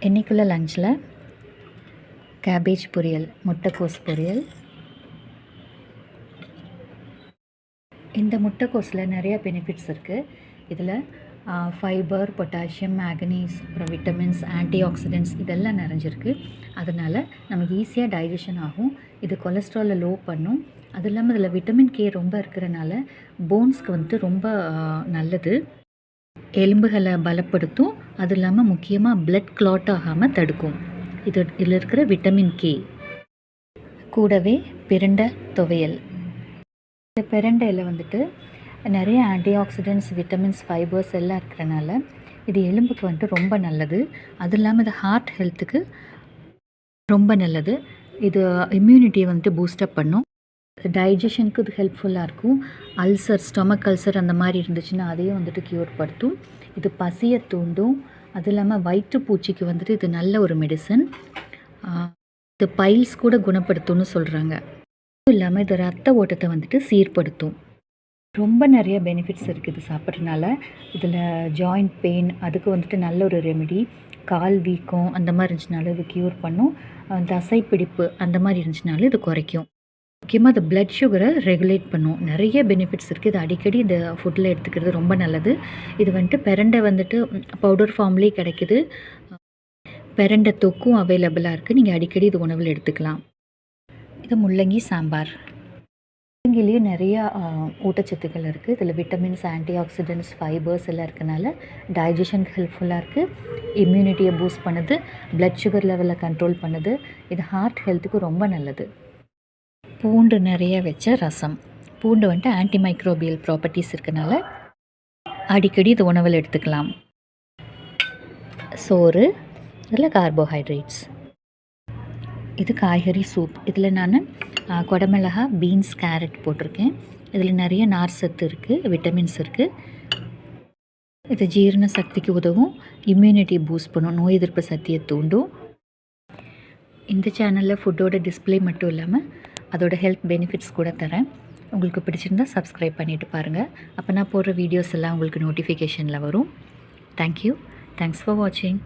இன்றைக்குள்ள லஞ்சில் கேபேஜ் பொரியல், முட்டைக்கோஸ் பொரியல். இந்த முட்டைக்கோஸில் நிறையா பெனிஃபிட்ஸ் இருக்குது. இதில் ஃபைபர், பொட்டாசியம், மேங்கனீஸ், அப்புறம் விட்டமின்ஸ், ஆன்டி ஆக்சிடென்ட்ஸ் இதெல்லாம் நிறைஞ்சிருக்கு. அதனால் நமக்கு ஈஸியாக டைஜஷன் ஆகும். இது கொலஸ்ட்ராலை லோ பண்ணும். அது இல்லாமல் இதில் விட்டமின் கே ரொம்ப இருக்கிறனால போன்ஸ்க்கு ரொம்ப நல்லது. எலும்புகளை பலப்படுத்தும். அது இல்லாமல் முக்கியமாக பிளட் கிளாட் ஆகாமல் தடுக்கும். இதில் இருக்கிற விட்டமின் கே. கூடவே பிரண்டை துவையல். இந்த பிரண்டையில் நிறைய ஆன்டி ஆக்சிடென்ட்ஸ், விட்டமின்ஸ், ஃபைபர்ஸ் எல்லாம் இருக்கிறனால இது எலும்புக்கு ரொம்ப நல்லது. அது இல்லாமல் இது ஹார்ட் ஹெல்த்துக்கு ரொம்ப நல்லது. இது இம்யூனிட்டியை பூஸ்டப் பண்ணும். டைஜஷனுக்கு இது ஹெல்ப்ஃபுல்லாக இருக்கும். அல்சர், ஸ்டொமக் அல்சர் அந்த மாதிரி இருந்துச்சுன்னா அதையும் க்யூர் படுத்தும். இது பசியை தூண்டும். அது இல்லாமல் வயிற்றுப்பூச்சிக்கு இது நல்ல ஒரு மெடிசன். இது பைல்ஸ் கூட குணப்படுத்தும்னு சொல்கிறாங்க. அதுவும் இல்லாமல் இது ரத்த ஓட்டத்தை சீர்படுத்தும். ரொம்ப நிறைய பெனிஃபிட்ஸ் இருக்குது இது சாப்பிட்றதுனால. இதில் ஜாயிண்ட் பெயின் அதுக்கு நல்ல ஒரு ரெமெடி. கால் வீக்கம் அந்த மாதிரி இருந்துச்சுனாலும் இது க்யூர் பண்ணும். தசைப்பிடிப்பு அந்த மாதிரி இருந்துச்சுனாலும் இது குறைக்கும். முக்கியமாக அது பிளட் சுகரை ரெகுலேட் பண்ணும். நிறைய பெனிஃபிட்ஸ் இருக்குது. இது அடிக்கடி இந்த ஃபுட்டில் எடுத்துக்கிறது ரொம்ப நல்லது. இது பிரண்டை பவுடர் ஃபார்ம்லேயே கிடைக்குது. பிரண்டை தொக்கும் அவைலபிளாக இருக்குது. நீங்கள் அடிக்கடி இது உணவில் எடுத்துக்கலாம். இது முள்ளங்கி சாம்பார். முள்ளங்கிலேயும் நிறையா ஊட்டச்சத்துக்கள் இருக்குது. இதில் விட்டமின்ஸ், ஆன்டி ஆக்சிடென்ட்ஸ், ஃபைபர்ஸ் எல்லாம் இருக்கனால டைஜஷனுக்கு ஹெல்ப்ஃபுல்லாக இருக்குது. இம்யூனிட்டியை பூஸ்ட் பண்ணுது. பிளட் சுகர் லெவலை கண்ட்ரோல் பண்ணுது. இது ஹார்ட் ஹெல்த்துக்கு ரொம்ப நல்லது. பூண்டு நிறைய வச்ச ரசம். பூண்டு ஆன்டி மைக்ரோபியல் ப்ராப்பர்ட்டிஸ் இருக்கனால அடிக்கடி இது உணவில் எடுத்துக்கலாம். சோறு, இதில் கார்போஹைட்ரேட்ஸ். இது காய்கறி சூப். இதில் நான் குடமிளகா, பீன்ஸ், கேரட் போட்டிருக்கேன். இதில் நிறைய நார் சத்து இருக்குது, விட்டமின்ஸ் இருக்குது. இது ஜீரண சக்திக்கு உதவும். இம்யூனிட்டி பூஸ்ட் பண்ணும். நோய் எதிர்ப்பு சக்தியை தூண்டும். இந்த சேனலில் ஃபுட்டோட டிஸ்பிளே மட்டும் இல்லாமல் அதோட ஹெல்த் பெனிஃபிட்ஸ் கூட தரேன். உங்களுக்கு பிடிச்சிருந்தால் சப்ஸ்கிரைப் பண்ணிவிட்டு பாருங்கள். அப்போ நான் போடுற வீடியோஸ் எல்லாம் உங்களுக்கு நோட்டிஃபிகேஷனில் வரும். தேங்க்யூ. தேங்க்ஸ் ஃபார் வாட்சிங்.